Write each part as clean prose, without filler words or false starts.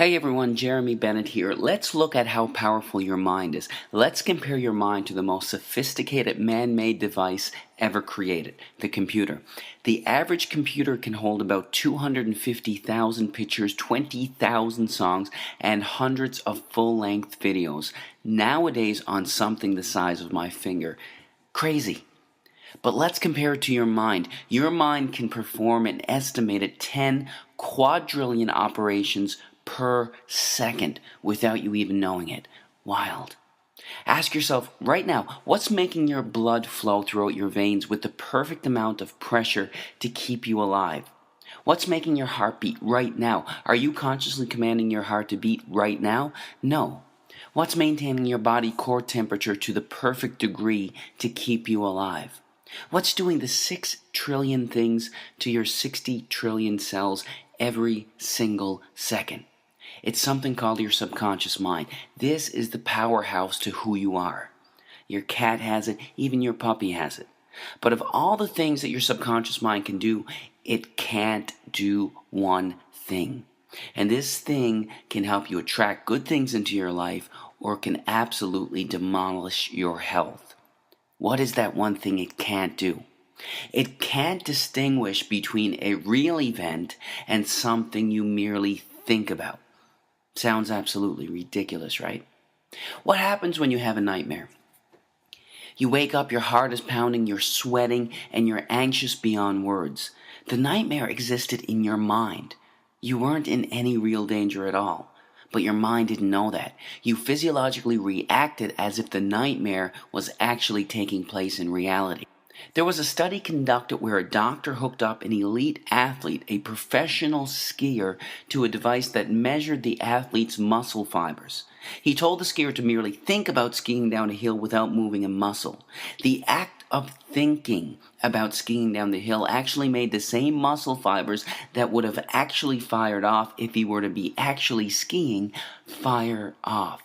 Hey everyone, Jeremy Bennett here. Let's look at how powerful your mind is. Let's compare your mind to the most sophisticated man-made device ever created, the computer. The average computer can hold about 250,000 pictures, 20,000 songs, and hundreds of full-length videos, nowadays on something the size of my finger. Crazy. But let's compare it to your mind. Your mind can perform an estimated 10 quadrillion operations per second without you even knowing it. Wild. Ask yourself right now, what's making your blood flow throughout your veins with the perfect amount of pressure to keep you alive? What's making your heart beat right now? Are you consciously commanding your heart to beat right now? No. What's maintaining your body core temperature to the perfect degree to keep you alive? What's doing the 6 trillion things to your 60 trillion cells every single second? It's something called your subconscious mind. This is the powerhouse to who you are. Your cat has it, even your puppy has it. But of all the things that your subconscious mind can do, it can't do one thing. And this thing can help you attract good things into your life or can absolutely demolish your health. What is that one thing it can't do? It can't distinguish between a real event and something you merely think about. Sounds absolutely ridiculous, right? What happens when you have a nightmare? You wake up, your heart is pounding, you're sweating, and you're anxious beyond words. The nightmare existed in your mind. You weren't in any real danger at all, but your mind didn't know that. You physiologically reacted as if the nightmare was actually taking place in reality. There was a study conducted where a doctor hooked up an elite athlete, a professional skier, to a device that measured the athlete's muscle fibers. He told the skier to merely think about skiing down a hill without moving a muscle. The act of thinking about skiing down the hill actually made the same muscle fibers that would have actually fired off if he were to be actually skiing fire off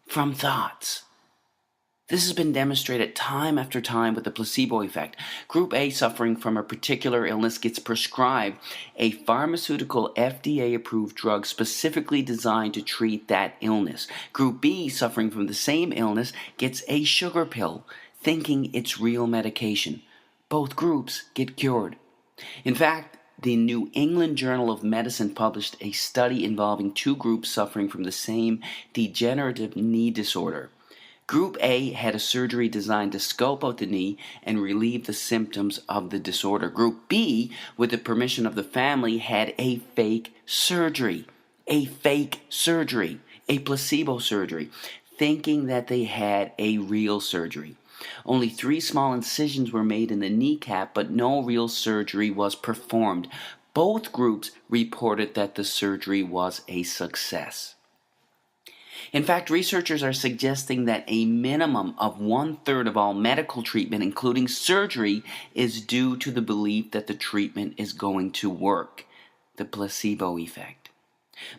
from thoughts. This has been demonstrated time after time with the placebo effect. Group A suffering from a particular illness gets prescribed a pharmaceutical FDA-approved drug specifically designed to treat that illness. Group B suffering from the same illness gets a sugar pill, thinking it's real medication. Both groups get cured. In fact, the New England Journal of Medicine published a study involving two groups suffering from the same degenerative knee disorder. Group A had a surgery designed to scope out the knee and relieve the symptoms of the disorder. Group B, with the permission of the family, had a fake surgery. A placebo surgery, thinking that they had a real surgery. Only 3 small incisions were made in the kneecap, but no real surgery was performed. Both groups reported that the surgery was a success. In fact, researchers are suggesting that a minimum of 1/3 of all medical treatment, including surgery, is due to the belief that the treatment is going to work. The placebo effect.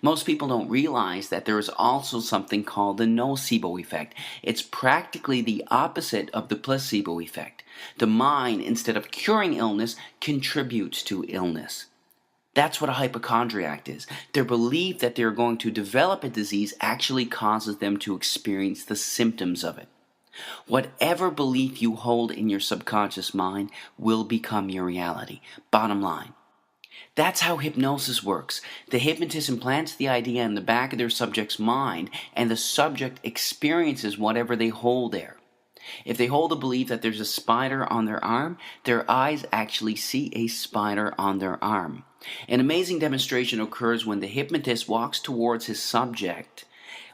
Most people don't realize that there is also something called the nocebo effect. It's practically the opposite of the placebo effect. The mind, instead of curing illness, contributes to illness. That's what a hypochondriac is. Their belief that they're going to develop a disease actually causes them to experience the symptoms of it. Whatever belief you hold in your subconscious mind will become your reality. Bottom line. That's how hypnosis works. The hypnotist implants the idea in the back of their subject's mind, and the subject experiences whatever they hold there. If they hold the belief that there's a spider on their arm, their eyes actually see a spider on their arm. An amazing demonstration occurs when the hypnotist walks towards his subject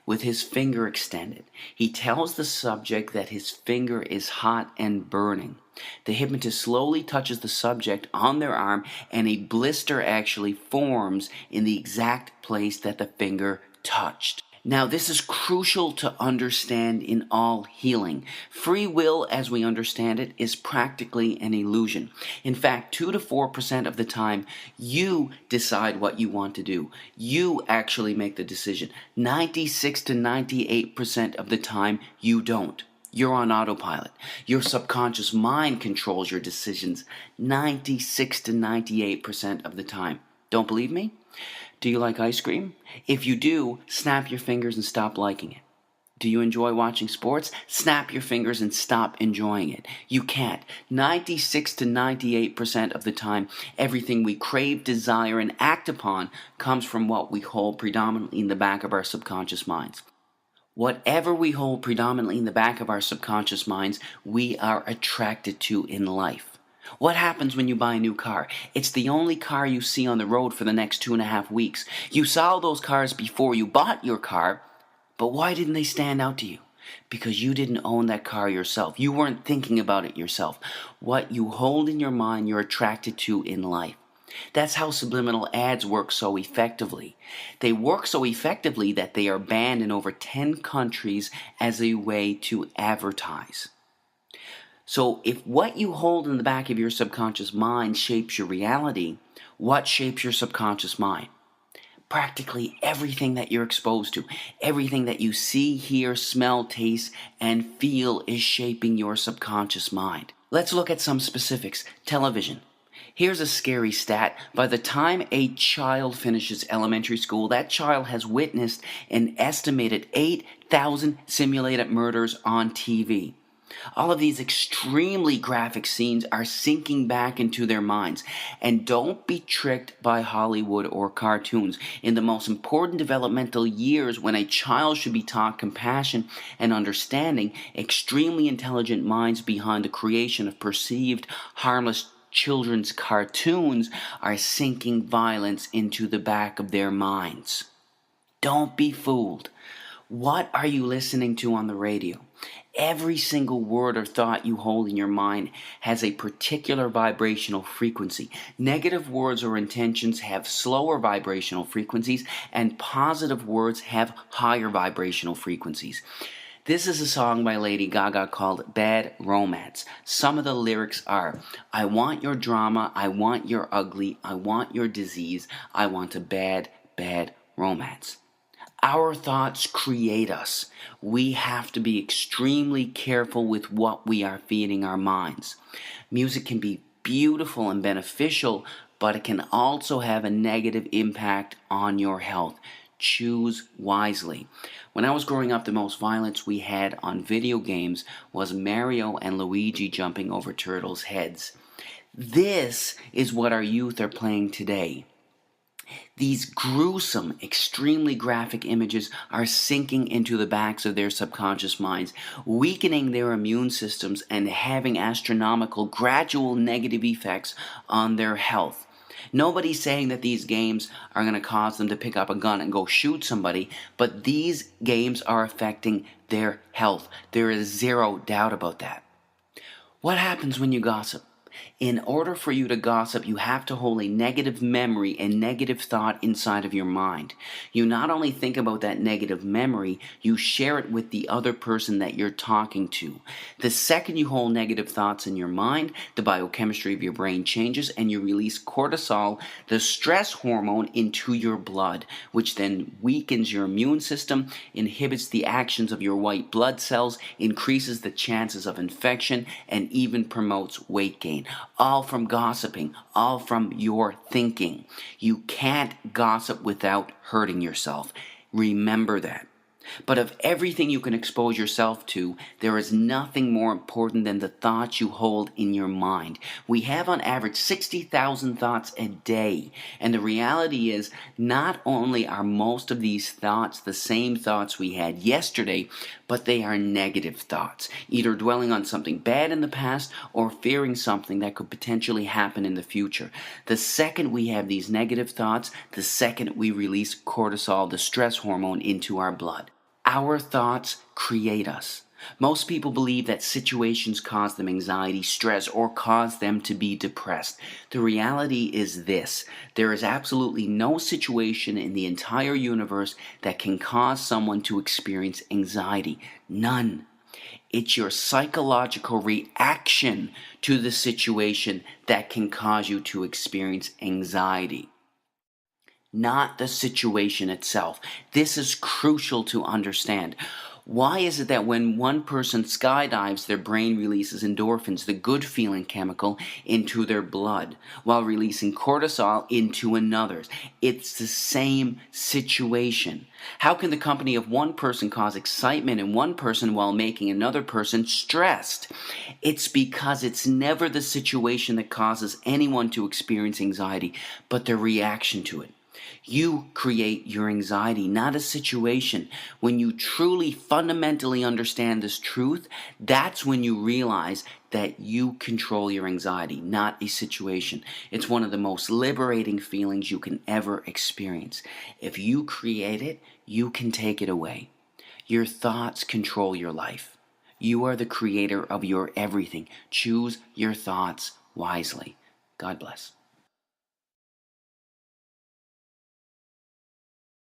with his finger extended. He tells the subject that his finger is hot and burning. The hypnotist slowly touches the subject on their arm, and a blister actually forms in the exact place that the finger touched. Now, this is crucial to understand in all healing. Free will, as we understand it, is practically an illusion. In fact, 2 to 4% of the time, you decide what you want to do. You actually make the decision. 96 to 98% of the time, you don't. You're on autopilot. Your subconscious mind controls your decisions 96 to 98% of the time. Don't believe me? Do you like ice cream? If you do, snap your fingers and stop liking it. Do you enjoy watching sports? Snap your fingers and stop enjoying it. You can't. 96 to 98% of the time, everything we crave, desire, and act upon comes from what we hold predominantly in the back of our subconscious minds. Whatever we hold predominantly in the back of our subconscious minds, we are attracted to in life. What happens when you buy a new car? It's the only car you see on the road for the next 2.5 weeks. You saw those cars before you bought your car, but why didn't they stand out to you? Because you didn't own that car yourself. You weren't thinking about it yourself. What you hold in your mind, you're attracted to in life. That's how subliminal ads work so effectively. They work so effectively that they are banned in over 10 countries as a way to advertise. So if what you hold in the back of your subconscious mind shapes your reality, what shapes your subconscious mind? Practically everything that you're exposed to, everything that you see, hear, smell, taste, and feel is shaping your subconscious mind. Let's look at some specifics. Television. Here's a scary stat. By the time a child finishes elementary school, that child has witnessed an estimated 8,000 simulated murders on TV. All of these extremely graphic scenes are sinking back into their minds. And don't be tricked by Hollywood or cartoons. In the most important developmental years, when a child should be taught compassion and understanding, extremely intelligent minds behind the creation of perceived harmless children's cartoons are sinking violence into the back of their minds. Don't be fooled. What are you listening to on the radio? Every single word or thought you hold in your mind has a particular vibrational frequency. Negative words or intentions have slower vibrational frequencies, and positive words have higher vibrational frequencies. This is a song by Lady Gaga called Bad Romance. Some of the lyrics are, I want your drama, I want your ugly, I want your disease, I want a bad, bad romance. Our thoughts create us. We have to be extremely careful with what we are feeding our minds. Music can be beautiful and beneficial, but it can also have a negative impact on your health. Choose wisely. When I was growing up, the most violence we had on video games was Mario and Luigi jumping over turtles' heads. This is what our youth are playing today. These gruesome, extremely graphic images are sinking into the backs of their subconscious minds, weakening their immune systems and having astronomical, gradual negative effects on their health. Nobody's saying that these games are going to cause them to pick up a gun and go shoot somebody, but these games are affecting their health. There is zero doubt about that. What happens when you gossip? In order for you to gossip, you have to hold a negative memory and negative thought inside of your mind. You not only think about that negative memory, you share it with the other person that you're talking to. The second you hold negative thoughts in your mind, the biochemistry of your brain changes and you release cortisol, the stress hormone, into your blood, which then weakens your immune system, inhibits the actions of your white blood cells, increases the chances of infection, and even promotes weight gain. All from gossiping, all from your thinking. You can't gossip without hurting yourself. Remember that. But of everything you can expose yourself to, there is nothing more important than the thoughts you hold in your mind. We have on average 60,000 thoughts a day. And the reality is, not only are most of these thoughts the same thoughts we had yesterday, but they are negative thoughts, either dwelling on something bad in the past or fearing something that could potentially happen in the future. The second we have these negative thoughts, the second we release cortisol, the stress hormone, into our blood. Our thoughts create us. Most people believe that situations cause them anxiety, stress, or cause them to be depressed. The reality is this: there is absolutely no situation in the entire universe that can cause someone to experience anxiety. None. It's your psychological reaction to the situation that can cause you to experience anxiety, not the situation itself. This is crucial to understand. Why is it that when one person skydives, their brain releases endorphins, the good feeling chemical, into their blood, while releasing cortisol into another's? It's the same situation. How can the company of one person cause excitement in one person while making another person stressed? It's because it's never the situation that causes anyone to experience anxiety, but their reaction to it. You create your anxiety, not a situation. When you truly fundamentally understand this truth, that's when you realize that you control your anxiety, not a situation. It's one of the most liberating feelings you can ever experience. If you create it, you can take it away. Your thoughts control your life. You are the creator of your everything. Choose your thoughts wisely. God bless.